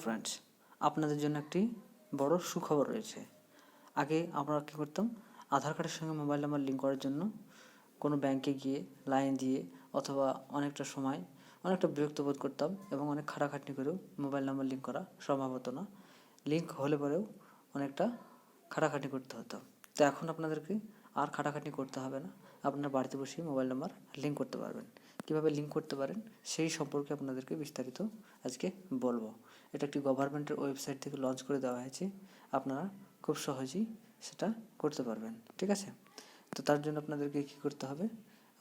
Friends, আপনাদের জন্য একটি বড় সুখবর রয়েছে। আগে আমরা কী করতাম, আধার কার্ডের সঙ্গে মোবাইল নাম্বার লিঙ্ক করার জন্য কোনো ব্যাংকে গিয়ে লাইন দিয়ে অথবা অনেকটা সময় অনেকটা বিরক্ত বোধ করতাম এবং অনেক খাটাখাটনি করেও মোবাইল নাম্বার লিঙ্ক করা সম্ভব হতো না। লিঙ্ক হলে পরেও অনেকটা খাটাখাটনি করতে হতো। তো এখন আপনাদেরকে আর খাটাখাটনি করতে হবে না, আপনার বাড়িতে বসেই মোবাইল নাম্বার লিঙ্ক করতে পারবেন। কীভাবে লিঙ্ক করতে পারেন সেই সম্পর্কে আপনাদেরকে বিস্তারিত আজকে বলবো। এটা একটি গভর্নমেন্টের ওয়েবসাইট থেকে লঞ্চ করে দেওয়া হয়েছে, আপনারা খুব সহজেই সেটা করতে পারবেন। ঠিক আছে, তো তার জন্য আপনাদেরকে কী করতে হবে,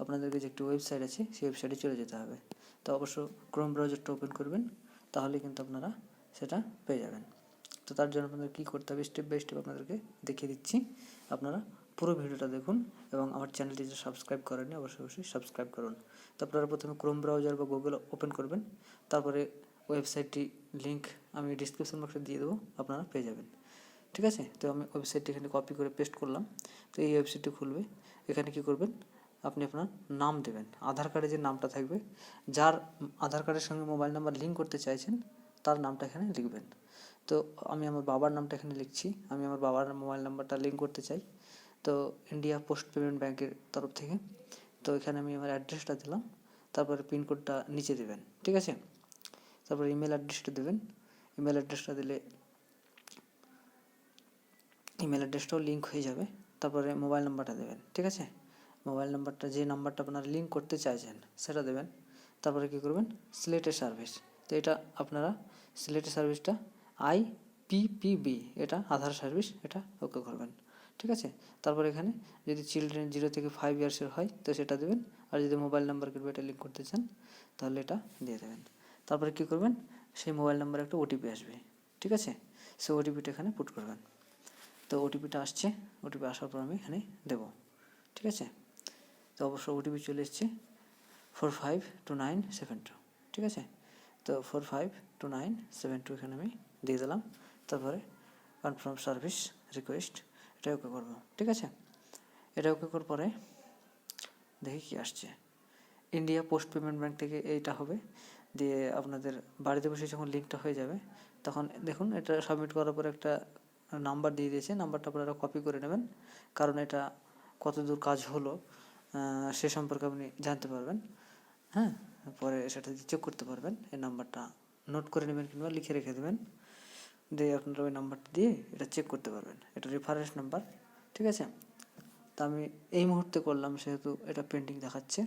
আপনাদেরকে যে একটি ওয়েবসাইট আছে সেই ওয়েবসাইটে চলে যেতে হবে। তো অবশ্য ক্রোম ব্রাউজারটা ওপেন করবেন, তাহলে কিন্তু আপনারা সেটা পেয়ে যাবেন। তো তার জন্য আপনাদের কী করতে হবে স্টেপ বাই স্টেপ আপনাদেরকে দেখিয়ে দিচ্ছি। আপনারা পুরো ভিডিওটা দেখুন এবং আমার চ্যানেলটি যে সাবস্ক্রাইব করেননি অবশ্যই সাবস্ক্রাইব করুন। তো আপনারা প্রথমে ক্রোম ব্রাউজার বা গুগল ওপেন করবেন, তারপরে ওয়েবসাইটটি লিঙ্ক আমি ডিসক্রিপশন বক্সে দিয়ে দেবো, আপনারা পেয়ে যাবেন। ঠিক আছে, তো আমি ওয়েবসাইটটি এখানে কপি করে পেস্ট করলাম। তো এই ওয়েবসাইটটি খুলবে। এখানে কী করবেন, আপনি আপনার নাম দেবেন, আধার কার্ডে যে নামটা থাকবে, যার আধার কার্ডের সঙ্গে মোবাইল নাম্বার লিঙ্ক করতে চাইছেন তার নামটা এখানে লিখবেন। তো আমি আমার বাবার নামটা এখানে লিখছি, আমি আমার বাবার মোবাইল নাম্বারটা লিঙ্ক করতে চাই, তো ইন্ডিয়া পোস্ট পেমেন্ট ব্যাংকের তরফ থেকে। তো এখানে আমি আমার অ্যাড্রেসটা দিলাম, তারপরে পিনকোডটা নিচে দেবেন। ঠিক আছে, তারপরে ইমেল অ্যাড্রেসটা দেবেন। ইমেল অ্যাড্রেসটা দিলে ইমেল অ্যাড্রেসটাও লিঙ্ক হয়ে যাবে। তারপরে মোবাইল নাম্বারটা দেবেন। ঠিক আছে, মোবাইল নাম্বারটা যে নাম্বারটা আপনারা লিঙ্ক করতে চাইছেন সেটা দেবেন। তারপরে কী করবেন, সিলেক্টেড সার্ভিস। তো এটা আপনারা সিলেক্টেড সার্ভিসটা IPPB, এটা আধার সার্ভিস, এটা ওকে করবেন। ঠিক আছে, তারপর এখানে যদি চিলড্রেন 0 থেকে 5 ইয়ার্সের হয় তো সেটা দেবেন, আর যদি মোবাইল নাম্বার কিংবা এটা লিঙ্ক করতে চান তাহলে এটা দিয়ে দেবেন। তারপরে কী করবেন, সেই মোবাইল নাম্বারে একটা ওটিপি আসবে। ঠিক আছে, সেই ওটিপিটা এখানে পুট করবেন। তো ওটিপিটা আসছে, ওটিপি আসার পর আমি এখানে দেবো। ঠিক আছে, তো অবশ্য ওটিপি চলে এসছে 452972। ঠিক আছে, তো 452972 এখানে আমি দিয়ে দিলাম। তারপরে কনফার্ম সার্ভিস রিকোয়েস্ট, এটা ওকে করবো। ঠিক আছে, এটা ওকে করার পরে দেখি কি আসছে। ইন্ডিয়া পোস্ট পেমেন্ট ব্যাংক থেকে এইটা হবে, দিয়ে আপনাদের বাড়িতে বসে যখন লিঙ্কটা হয়ে যাবে তখন দেখুন এটা সাবমিট করার পর একটা নাম্বার দিয়ে দিয়েছে, নাম্বারটা আপনারা কপি করে নেবেন, কারণ এটা কতদূর কাজ হলো সে সম্পর্কে আপনি জানতে পারবেন। হ্যাঁ, পরে সেটা চেক করতে পারবেন। এই নাম্বারটা নোট করে নেবেন কিংবা লিখে রেখে দেবেন, দিয়ে আপনারা ওই নাম্বারটা দিয়ে এটা চেক করতে পারবেন। এটা রেফারেন্স নাম্বার। ঠিক আছে, তা আমি এই মুহূর্তে করলাম সেহেতু এটা পেন্ডিং দেখাচ্ছে।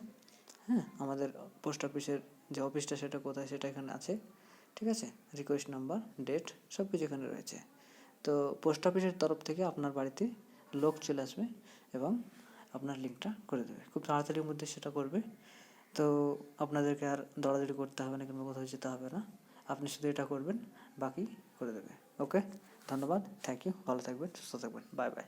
হ্যাঁ, আমাদের পোস্ট অফিসের যে অফিসটা সেটা কোথায় সেটা এখানে আছে। ঠিক আছে, রিকোয়েস্ট নাম্বার, ডেট সব কিছু এখানে রয়েছে। তো পোস্ট অফিসের তরফ থেকে আপনার বাড়িতে লোক চলে আসবে এবং আপনার লিঙ্কটা করে দেবে, খুব তাড়াতাড়ির মধ্যে সেটা করবে। তো আপনাদেরকে আর দৌড়াদৌড়ি করতে হবে না কিংবা কোথাও যেতে হবে না, আপনি শুধু এটা করবেন, বাকি করে দেবে। ওকে, ধন্যবাদ, থ্যাংক ইউ, ভালো থাকবেন, সুস্থ থাকবেন, বাই বাই।